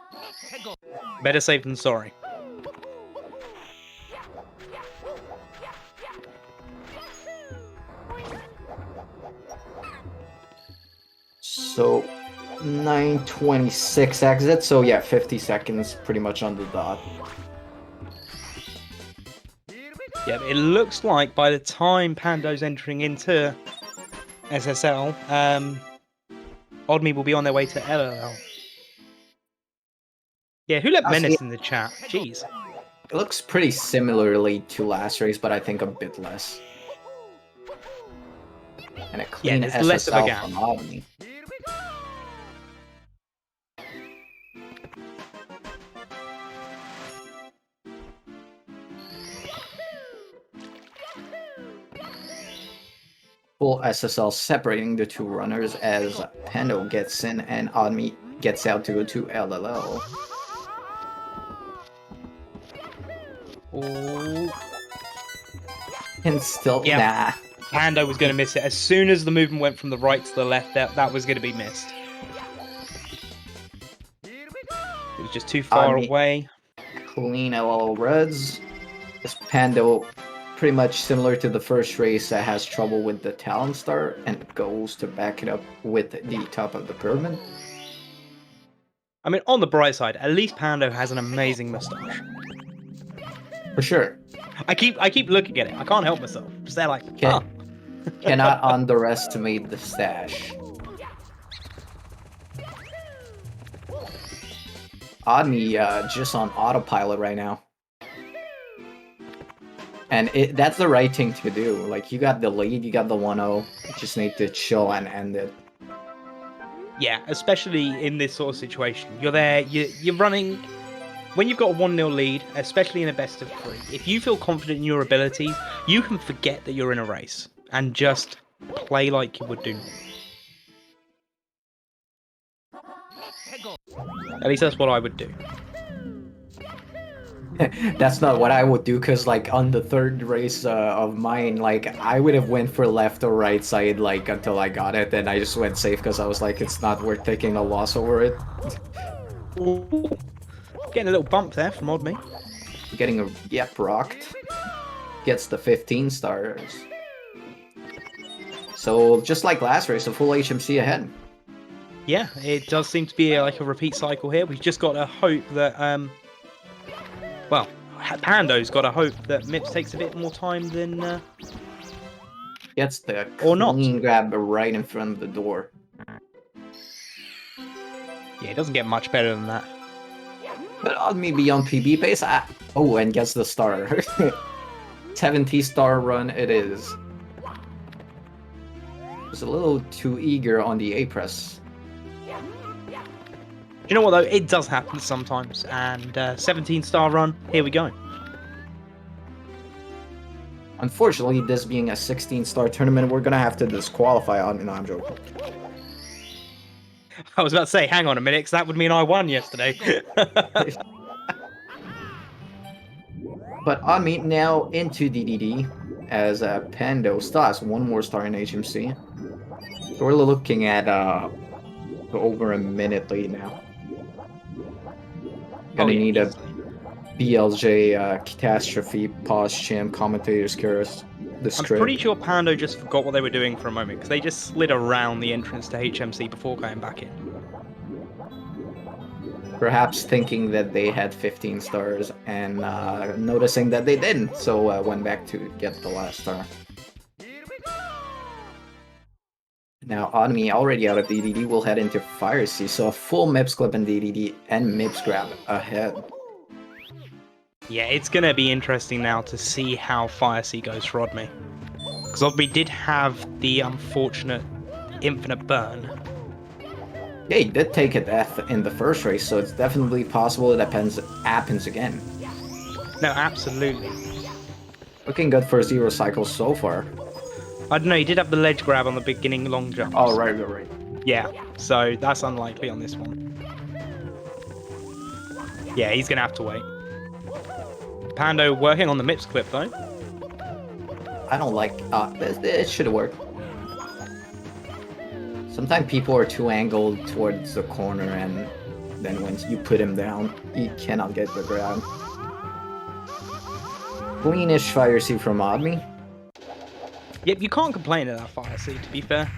[SPEAKER 2] Better safe than sorry.
[SPEAKER 1] So 9:26 exit, so yeah, 50 seconds pretty much on the dot.
[SPEAKER 2] Yeah, it looks like by the time Pando's entering into SSL, Oddme will be on their way to LLL. Yeah, who let Menace in the chat? Jeez.
[SPEAKER 1] It looks pretty similarly to last race, but I think a bit less. And a clean
[SPEAKER 2] there's
[SPEAKER 1] SSL
[SPEAKER 2] less of a gap.
[SPEAKER 1] from Omni. Full SSL separating the two runners as Pando gets in and Omni gets out to go to LLL.
[SPEAKER 2] Oh.
[SPEAKER 1] And still,
[SPEAKER 2] Yeah.
[SPEAKER 1] nah.
[SPEAKER 2] Pando was going to miss it. As soon as the movement went from the right to the left, that was going to be missed. It was just too far away.
[SPEAKER 1] Clean LL Reds. This Pando pretty much similar to the first race that has trouble with the Talon Star and goes to back it up with the top of the pyramid.
[SPEAKER 2] I mean, on the bright side, at least Pando has an amazing moustache.
[SPEAKER 1] For sure.
[SPEAKER 2] I keep looking at it. I can't help myself. Just there like,
[SPEAKER 1] Can, Cannot underestimate the stash. Odme just on autopilot right now. And that's the right thing to do. Like, you got the lead, you got the 1-0. You just need to chill and end it.
[SPEAKER 2] Yeah, especially in this sort of situation. You're there, you're running... When you've got a 1-0 lead, especially in a best of 3, if you feel confident in your abilities, you can forget that you're in a race and just play like you would do. At least that's what I would do.
[SPEAKER 1] That's not what I would do, because like on the third race of mine, like I would have went for left or right side like until I got it, and I just went safe because I was like, it's not worth taking a loss over it.
[SPEAKER 2] Ooh. Getting a little bump there from Odme.
[SPEAKER 1] Getting a yep rocked. Gets the 15 stars. So just like last race, a full HMC ahead.
[SPEAKER 2] Yeah, it does seem to be like a repeat cycle here. We've just got to hope that, well, Pando's got to hope that Mips takes a bit more time than...
[SPEAKER 1] Gets the
[SPEAKER 2] or not.
[SPEAKER 1] clean grab right in front of the door.
[SPEAKER 2] Yeah, it doesn't get much better than that.
[SPEAKER 1] But Odme beyond PB pace, oh, and gets the star. 70 star run it is. Was a little too eager on the A press.
[SPEAKER 2] You know what though? It does happen sometimes, and 17-star run. Here we go.
[SPEAKER 1] Unfortunately, this being a 16-star tournament, we're gonna have to disqualify Odme. No, I'm joking.
[SPEAKER 2] I was about to say, hang on a minute, because that would mean I won yesterday.
[SPEAKER 1] But Odme now into DDD as Pando still has one more star in HMC. So we're looking at over a minute lead now. Gonna need a BLJ catastrophe, pause chimp, commentators curious.
[SPEAKER 2] I'm pretty sure Pando just forgot what they were doing for a moment, because they just slid around the entrance to HMC before going back in.
[SPEAKER 1] Perhaps thinking that they had 15 stars and noticing that they didn't, so went back to get the last star. Now Odme already out of DDD will head into Fire Sea, so a full Mips clip in DDD and Mips grab ahead.
[SPEAKER 2] Yeah, it's going to be interesting now to see how Fire Sea goes for Odme. Because Odme did have the unfortunate infinite burn.
[SPEAKER 1] Yeah, he did take a death in the first race, so it's definitely possible it happens again.
[SPEAKER 2] No, absolutely.
[SPEAKER 1] Looking good for 0 cycles so far.
[SPEAKER 2] I don't know, he did have the ledge grab on the beginning long jumps.
[SPEAKER 1] Oh, right.
[SPEAKER 2] Yeah, so that's unlikely on this one. Yeah, he's going to have to wait. Pando working on the Mips clip, though.
[SPEAKER 1] I don't like... it should have worked. Sometimes people are too angled towards the corner, and then when you put him down, he cannot get the grab. Cleanish Fire Sea from Odme.
[SPEAKER 2] Yep, you can't complain at that Fire Sea, to be fair.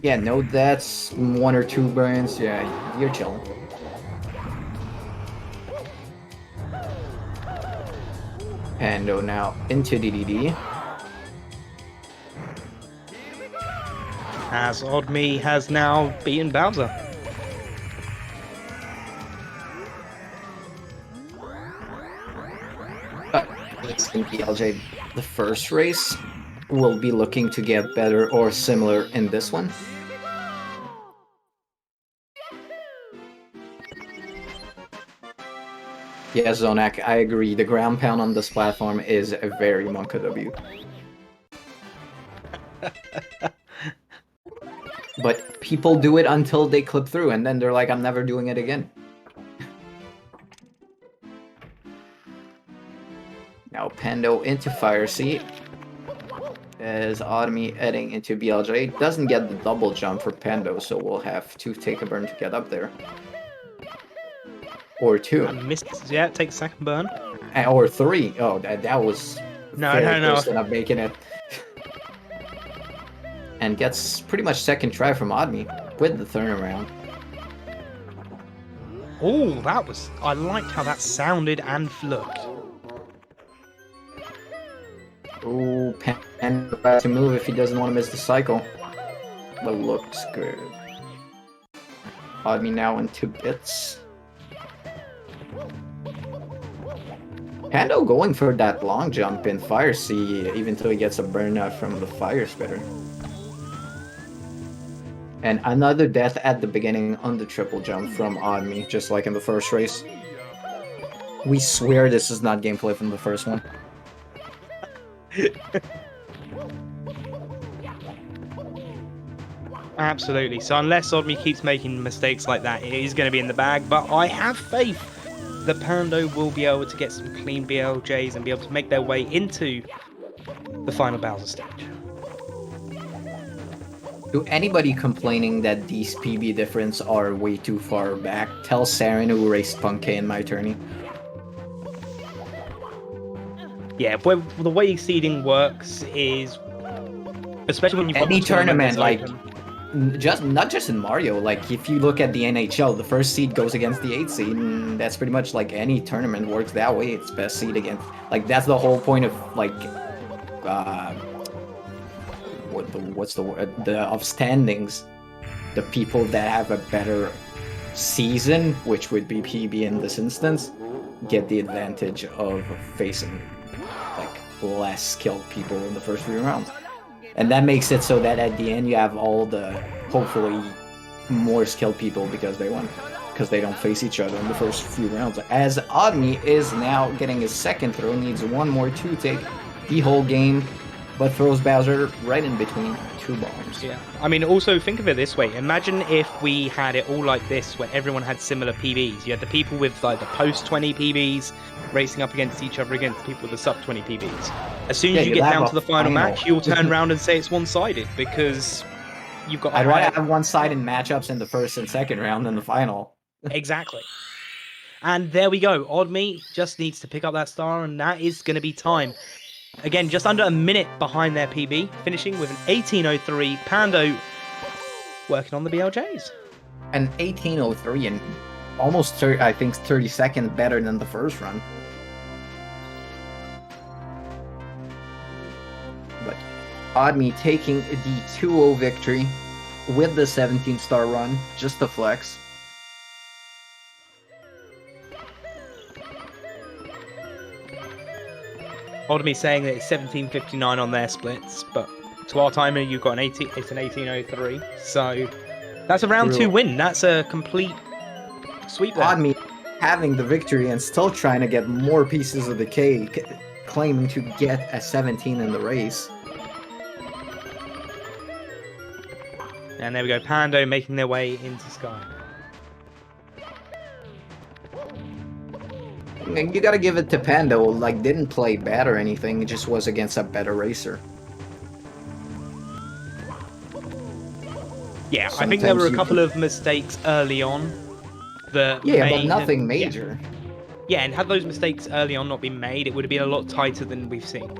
[SPEAKER 1] Yeah, no, that's 1 or 2 burns. Yeah, you're chilling. Pando now into DDD.
[SPEAKER 2] As Odme has now beaten Bowser.
[SPEAKER 1] It's in BLJ. The first race will be looking to get better or similar in this one. Yeah, Zonak, I agree. The ground pound on this platform is a very Monka W. But people do it until they clip through, and then they're like, I'm never doing it again. Now Pando into Fire Sea. As Odme heading into BLJ. Doesn't get the double jump for Pando, so we'll have to take a burn to get up there. Or 2.
[SPEAKER 2] And misses, yeah, takes second burn.
[SPEAKER 1] Or 3. Oh, that was
[SPEAKER 2] No,
[SPEAKER 1] very
[SPEAKER 2] no.
[SPEAKER 1] close to not making it. And gets pretty much second try from Odme with the turnaround.
[SPEAKER 2] Oh, that was... I liked how that sounded and looked.
[SPEAKER 1] Ooh, Panda about to move if he doesn't want to miss the cycle. But looks good. Odme now in 2 bits. Pando going for that long jump in Fire Sea, even though he gets a burnout from the Fire Spitter. And another death at the beginning on the triple jump from Odme, just like in the first race. We swear this is not gameplay from the first one.
[SPEAKER 2] Absolutely. So unless Odme keeps making mistakes like that, it is going to be in the bag. But I have faith that Pando will be able to get some clean BLJs and be able to make their way into the final Bowser stage.
[SPEAKER 1] To anybody complaining that these PB difference are way too far back, tell Saren who raced Punkay in my tourney.
[SPEAKER 2] Yeah, the way seeding works is, especially when you've got
[SPEAKER 1] Any
[SPEAKER 2] the
[SPEAKER 1] tournament, like,
[SPEAKER 2] open.
[SPEAKER 1] not just in Mario, like, if you look at the NHL, the first seed goes against the 8th seed, and that's pretty much, like, any tournament works that way. It's best seed against, like, that's the whole point of, like, what's the word? Of standings. The people that have a better season, which would be PB in this instance, get the advantage of facing, like, less skilled people in the first 3 rounds. And that makes it so that at the end you have all the, hopefully, more skilled people because they won. Because they don't face each other in the first few rounds. As Odme is now getting his second throw, needs one more to take the whole game, but throws Bowser right in between 2 bombs.
[SPEAKER 2] Yeah, I mean, also think of it this way. Imagine if we had it all like this, where everyone had similar PBs. You had the people with like the post 20 PBs racing up against each other against people with the sub 20 PBs. As soon as you get down to the final match, you'll turn around and say it's one-sided because you've got.
[SPEAKER 1] I'd rather have one-sided matchups in the first and second round than the final.
[SPEAKER 2] Exactly. And there we go. Odme just needs to pick up that star, and that is going to be time. Again, just under a minute behind their PB, finishing with an 18:03. Pando working on the BLJs.
[SPEAKER 1] An 18:03 and almost 30 seconds better than the first run. But Odme taking the 2-0 victory with the 17-star run, just to flex.
[SPEAKER 2] Odme saying that it's 17:59 on their splits, but to our timer, you've got it's an 18:03. So that's a round 2 win. That's a complete sweep there.
[SPEAKER 1] Odme having the victory and still trying to get more pieces of the cake, claiming to get a 17 in the race.
[SPEAKER 2] And there we go, Pando making their way into Sky.
[SPEAKER 1] You gotta give it to Pando, like, didn't play bad or anything, it just was against a better racer.
[SPEAKER 2] Yeah, I think there were a couple of mistakes early on that
[SPEAKER 1] but nothing major.
[SPEAKER 2] Yeah, and had those mistakes early on not been made, it would have been a lot tighter than we've seen.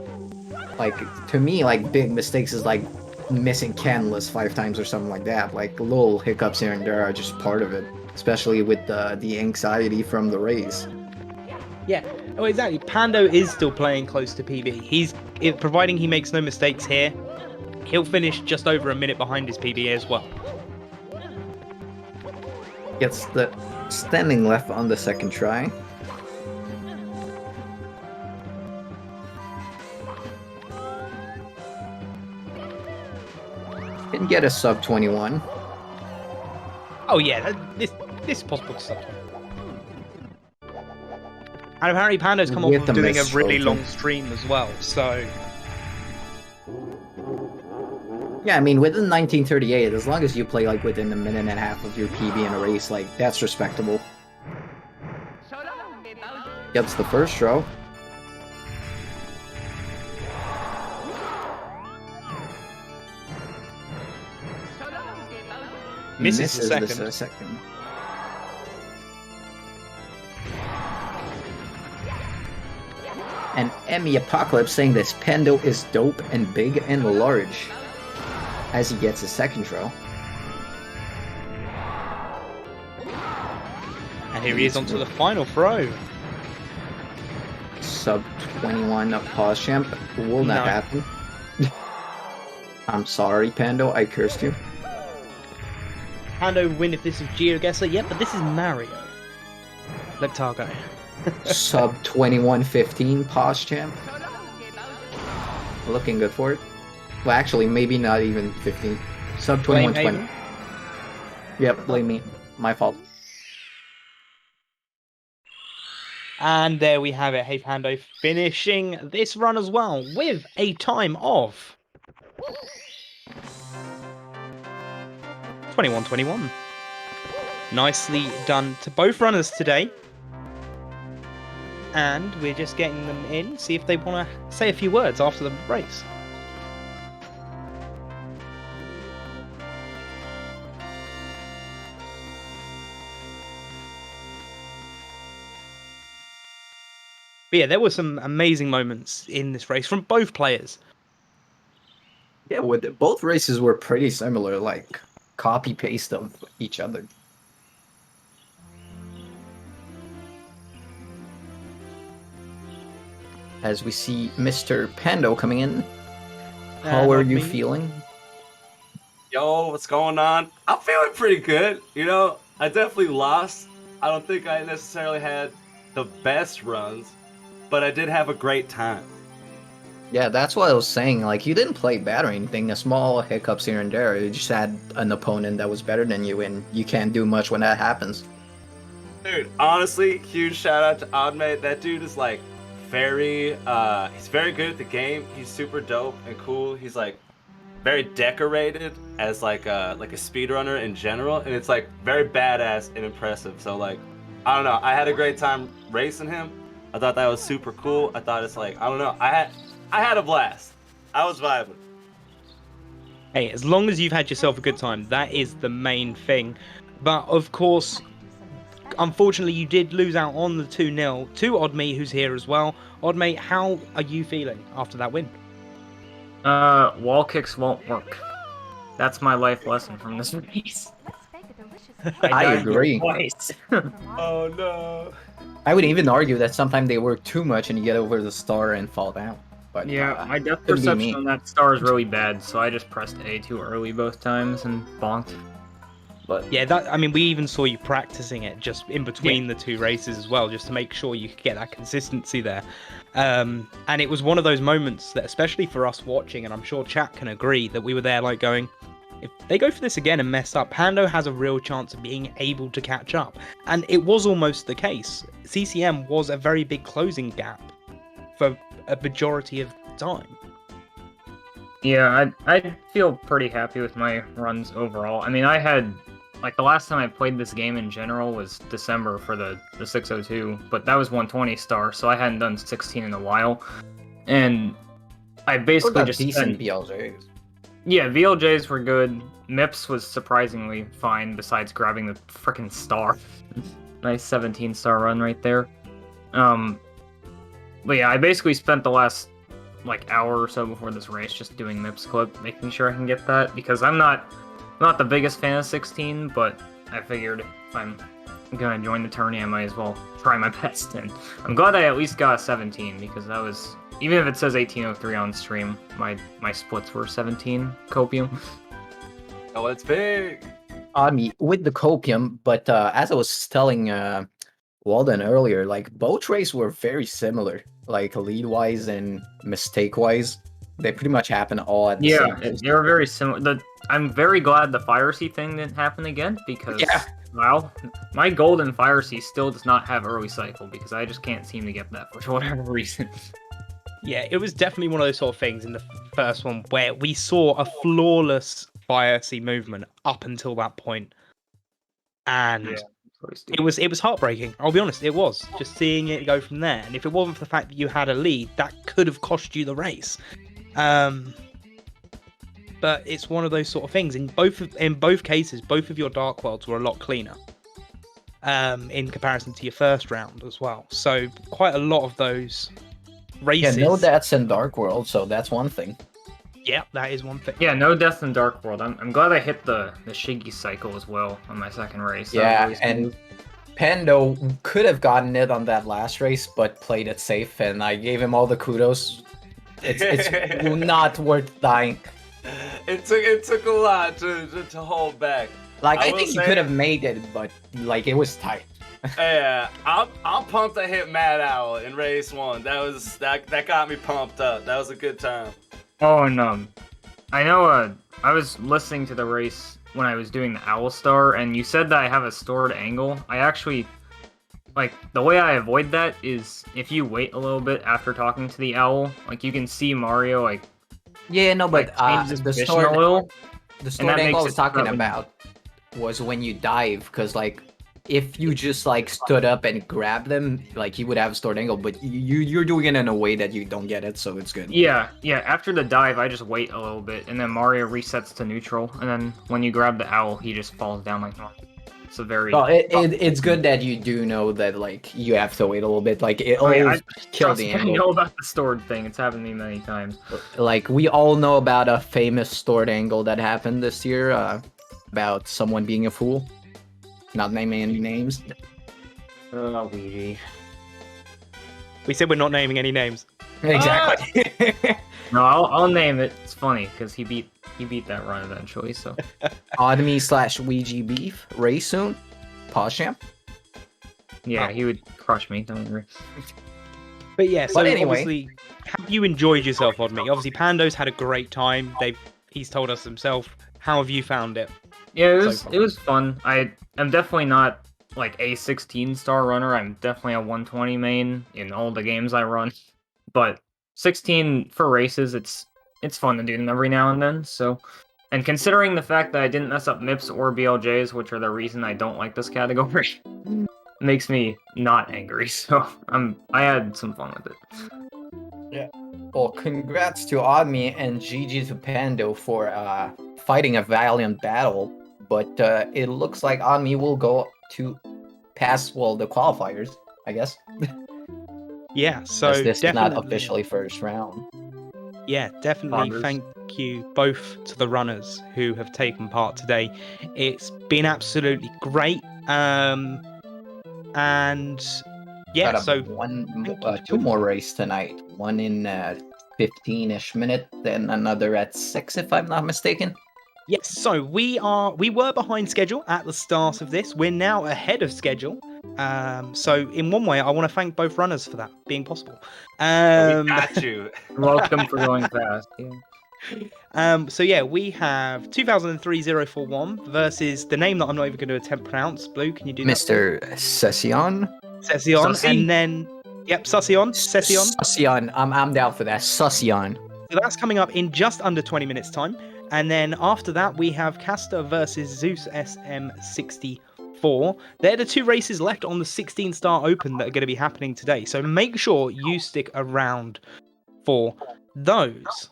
[SPEAKER 2] Like,
[SPEAKER 1] to me, like, big mistakes is like missing Canless 5 times or something like that. Like, little hiccups here and there are just part of it, especially with the anxiety from the race.
[SPEAKER 2] Yeah, oh exactly. Pando is still playing close to PB. Providing he makes no mistakes here, he'll finish just over a minute behind his PB as well.
[SPEAKER 1] Gets the standing left on the second try. Can get a sub 21.
[SPEAKER 2] Oh yeah, this is possible to sub 21. And apparently Pando's come off of doing a really long stream as well, so...
[SPEAKER 1] Yeah, I mean, within 1938, as long as you play, like, within a minute and a half of your PB in a race, like, that's respectable. Gets the first throw.
[SPEAKER 2] Misses the
[SPEAKER 1] second. And Emmy Apocalypse saying this Pando is dope and big and large as he gets his second throw.
[SPEAKER 2] And here he is onto the final throw.
[SPEAKER 1] Sub 21 pause champ. Will not happen. I'm sorry, Pando. I cursed you.
[SPEAKER 2] Pando win if this is GeoGuessr. Yep, but this is Mario. Lectargo.
[SPEAKER 1] Sub 21-15 pause champ. Looking good for it. Well, actually, maybe not even 15. Sub 21-20. Yep, blame me. My fault.
[SPEAKER 2] And there we have it. HeyPando finishing this run as well with a time of 21-21. Nicely done to both runners today. And we're just getting them in, see if they want to say a few words after the race. But yeah, there were some amazing moments in this race from both players.
[SPEAKER 1] Yeah, both races were pretty similar, like copy paste of each other. As we see Mr. Pando coming in. How are you feeling?
[SPEAKER 5] Yo, what's going on? I'm feeling pretty good. You know, I definitely lost. I don't think I necessarily had the best runs, but I did have a great time.
[SPEAKER 1] Yeah, that's what I was saying. Like, you didn't play bad or anything. A small hiccups here and there. You just had an opponent that was better than you, and you can't do much when that happens.
[SPEAKER 5] Dude, honestly, huge shout out to Oddmate. That dude is like he's very good at the game. He's super dope and cool. He's like very decorated as like a speedrunner in general, and it's like very badass and impressive. So like, I don't know. I had a great time racing him. I thought that was super cool. I thought it's like, I don't know. I had a blast. I was vibing.
[SPEAKER 2] Hey, as long as you've had yourself a good time, that is the main thing. But of course, unfortunately, you did lose out on the 2-0 to Oddme, who's here as well. Oddme, how are you feeling after that win?
[SPEAKER 6] Wall kicks won't work. That's my life lesson from this race.
[SPEAKER 1] I agree.
[SPEAKER 5] Oh no.
[SPEAKER 1] I would even argue that sometimes they work too much and you get over the star and fall down. But
[SPEAKER 6] yeah, my depth
[SPEAKER 1] couldn't be
[SPEAKER 6] perception
[SPEAKER 1] me.
[SPEAKER 6] on that star is really bad, so I just pressed A too early both times and bonked. But
[SPEAKER 2] Yeah, I mean, we even saw you practicing it just in between the two races as well, just to make sure you could get that consistency there. And it was one of those moments that, especially for us watching, and I'm sure chat can agree, that we were there like going, if they go for this again and mess up, Pando has a real chance of being able to catch up. And it was almost the case. CCM was a very big closing gap for a majority of time.
[SPEAKER 6] yeah, I feel pretty happy with my runs overall. I mean, I had, like, the last time I played this game in general was December for the 602, but that was 120 star, so I hadn't done 16 in a while. And I basically just
[SPEAKER 1] decent
[SPEAKER 6] spent...
[SPEAKER 1] BLJs.
[SPEAKER 6] Yeah, VLJs were good. MIPS was surprisingly fine, besides grabbing the frickin' star. Nice 17 star run right there. But yeah, I basically spent the last like hour or so before this race just doing MIPS clip, making sure I can get that, because I'm not the biggest fan of 16, but I figured if I'm gonna join the tourney, I might as well try my best. And I'm glad I at least got a 17, because that was, even if it says 1803 on stream, my splits were 17 copium.
[SPEAKER 5] Oh, it's big.
[SPEAKER 1] With the copium, but as I was telling Walden earlier, like both races were very similar, like lead-wise and mistake-wise. They pretty much happen all at the same time.
[SPEAKER 6] They were very similar. I'm very glad the Fire Sea thing didn't happen again, because well, my golden Fire Sea still does not have early cycle, because I just can't seem to get that for whatever reason.
[SPEAKER 2] Yeah, it was definitely one of those sort of things in the first one where we saw a flawless Fire Sea movement up until that point. And it was heartbreaking. I'll be honest, it was. Just seeing it go from there. And if it wasn't for the fact that you had a lead, that could have cost you the race. But it's one of those sort of things. In both cases, both of your Dark Worlds were a lot cleaner. In comparison to your first round as well. So quite a lot of those
[SPEAKER 1] Yeah,
[SPEAKER 2] races.
[SPEAKER 1] no deaths in Dark World, so that's one thing.
[SPEAKER 2] Yeah, that is one thing.
[SPEAKER 6] Yeah, no death in Dark World. I'm glad I hit the Shiggy cycle as well on my second race. That was
[SPEAKER 1] Yeah,
[SPEAKER 6] really smooth.
[SPEAKER 1] and Pando could have gotten it on that last race, but played it safe, and I gave him all the kudos. It's not worth dying.
[SPEAKER 5] It took a lot to hold back.
[SPEAKER 1] Like, I
[SPEAKER 5] will
[SPEAKER 1] think you
[SPEAKER 5] say-
[SPEAKER 1] could have made it, but like it was tight.
[SPEAKER 5] Yeah, I'm pumped I hit Mad Owl in race 1. That got me pumped up. That was a good time.
[SPEAKER 6] Oh, and I know I was listening to the race when I was doing the Owl Star, and you said that I have a stored angle. I actually, like, the way I avoid that is if you wait a little bit after talking to the owl, like, you can see Mario, like,
[SPEAKER 1] Yeah, no, but
[SPEAKER 6] change his
[SPEAKER 1] the
[SPEAKER 6] position
[SPEAKER 1] stored
[SPEAKER 6] a little.
[SPEAKER 1] angle I
[SPEAKER 6] makes
[SPEAKER 1] was
[SPEAKER 6] it
[SPEAKER 1] talking
[SPEAKER 6] that when-
[SPEAKER 1] about was when you dive, because like if you just like stood up and grabbed them, like you would have a stored angle, but you're doing it in a way that you don't get it, so it's good.
[SPEAKER 6] Yeah, after the dive, I just wait a little bit, and then Mario resets to neutral, and then when you grab the owl, he just falls down like normal. It's a very...
[SPEAKER 1] Well, it's good that you do know that like you have to wait a little bit. Like it
[SPEAKER 6] I
[SPEAKER 1] always kill
[SPEAKER 6] trust
[SPEAKER 1] the
[SPEAKER 6] me, I
[SPEAKER 1] angle.
[SPEAKER 6] know about the stored thing. It's happened to me many times.
[SPEAKER 1] Like we all know about a famous stored angle that happened this year, about someone being a fool. Not naming any names.
[SPEAKER 6] Oh, Luigi.
[SPEAKER 2] We said we're not naming any names.
[SPEAKER 1] Exactly.
[SPEAKER 6] No, I'll name it. It's funny because he beat that run eventually. So
[SPEAKER 1] Oddme / Ouija beef. Race soon. Pawshamp.
[SPEAKER 6] yeah,
[SPEAKER 1] Oh.
[SPEAKER 6] he would crush me. Don't worry.
[SPEAKER 2] But yeah, so
[SPEAKER 1] But anyway.
[SPEAKER 2] obviously, have you enjoyed yourself, Oddme? Obviously, Pando's had a great time. He's told us himself. How have you found it?
[SPEAKER 6] Yeah, it
[SPEAKER 2] So
[SPEAKER 6] was
[SPEAKER 2] far.
[SPEAKER 6] it was fun. I'm definitely not like a 16-star runner. I'm definitely a 120 main in all the games I run. But 16 for races, it's fun to do them every now and then. So, and considering the fact that I didn't mess up MIPS or BLJs, which are the reason I don't like this category, makes me not angry. So I had some fun with it.
[SPEAKER 1] Well, congrats to Oddme and GG to Pando for fighting a valiant battle. But it looks like Oddme will go to pass, well, the qualifiers, I guess.
[SPEAKER 2] Yeah, so
[SPEAKER 1] As this is not
[SPEAKER 2] definitely,
[SPEAKER 1] officially first round.
[SPEAKER 2] yeah, definitely.
[SPEAKER 6] Poggers.
[SPEAKER 2] Thank you both to the runners who have taken part today. It's been absolutely great. And yeah,
[SPEAKER 1] Got a
[SPEAKER 2] so
[SPEAKER 1] two more race tonight. One in 15-ish minute, then another at 6, if I'm not mistaken.
[SPEAKER 2] yes, so we were behind schedule at the start of this. We're now ahead of schedule. So in one way, I want to thank both runners for that being possible.
[SPEAKER 5] We got you.
[SPEAKER 6] You're welcome for going fast. Yeah.
[SPEAKER 2] So yeah, we have 2003-041 versus the name that I'm not even going to attempt to pronounce. Blue, can you do that?
[SPEAKER 1] Mr. Session.
[SPEAKER 2] Session,
[SPEAKER 6] Sussy.
[SPEAKER 2] and then Session.
[SPEAKER 1] Session. I'm down for that. Session.
[SPEAKER 2] So that's coming up in just under 20 minutes time. And then after that, we have Castor versus Zeus SM64. They're the two races left on the 16-star Open that are going to be happening today. So make sure you stick around for those.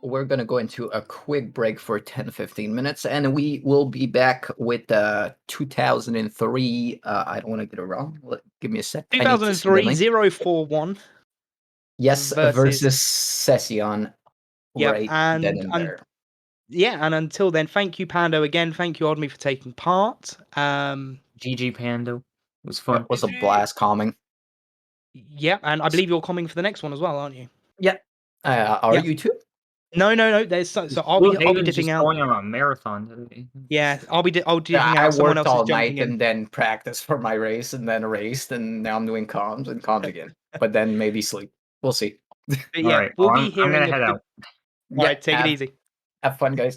[SPEAKER 1] We're going to go into a quick break for 10-15 minutes, and we will be back with 2003. I don't want to get it wrong. Give me a sec. I need to see the link.
[SPEAKER 2] 2003-041.
[SPEAKER 1] Yes,
[SPEAKER 2] versus-
[SPEAKER 1] versus Session.
[SPEAKER 2] Yep,
[SPEAKER 1] Right
[SPEAKER 2] and-
[SPEAKER 1] then and
[SPEAKER 2] and-
[SPEAKER 1] there.
[SPEAKER 2] Yeah, and until then, thank you, Pando, again. Thank you, Oddme, for taking part.
[SPEAKER 6] GG Pando. It was fun.
[SPEAKER 1] That was a blast calming.
[SPEAKER 2] Yeah, and I believe you're coming for the next one as well, aren't you?
[SPEAKER 1] Are
[SPEAKER 2] Yeah.
[SPEAKER 1] you too?
[SPEAKER 2] No. There's so I'll
[SPEAKER 6] Will
[SPEAKER 2] be
[SPEAKER 6] Haven's
[SPEAKER 2] dipping
[SPEAKER 6] just
[SPEAKER 2] out.
[SPEAKER 6] going on a marathon today.
[SPEAKER 2] Yeah, I'll be dipping
[SPEAKER 1] I
[SPEAKER 2] out. Someone
[SPEAKER 1] worked
[SPEAKER 2] else
[SPEAKER 1] all
[SPEAKER 2] is
[SPEAKER 1] night
[SPEAKER 2] jumping in.
[SPEAKER 1] and then practiced for my race and then raced, and now I'm doing comms and comms again. But then maybe sleep. We'll see.
[SPEAKER 2] But yeah,
[SPEAKER 6] Alright,
[SPEAKER 2] we'll
[SPEAKER 6] well,
[SPEAKER 2] be
[SPEAKER 6] I'm
[SPEAKER 2] hearing
[SPEAKER 6] gonna
[SPEAKER 2] a
[SPEAKER 6] head
[SPEAKER 2] bit-
[SPEAKER 6] out.
[SPEAKER 2] All right, take it easy.
[SPEAKER 1] Have fun, guys.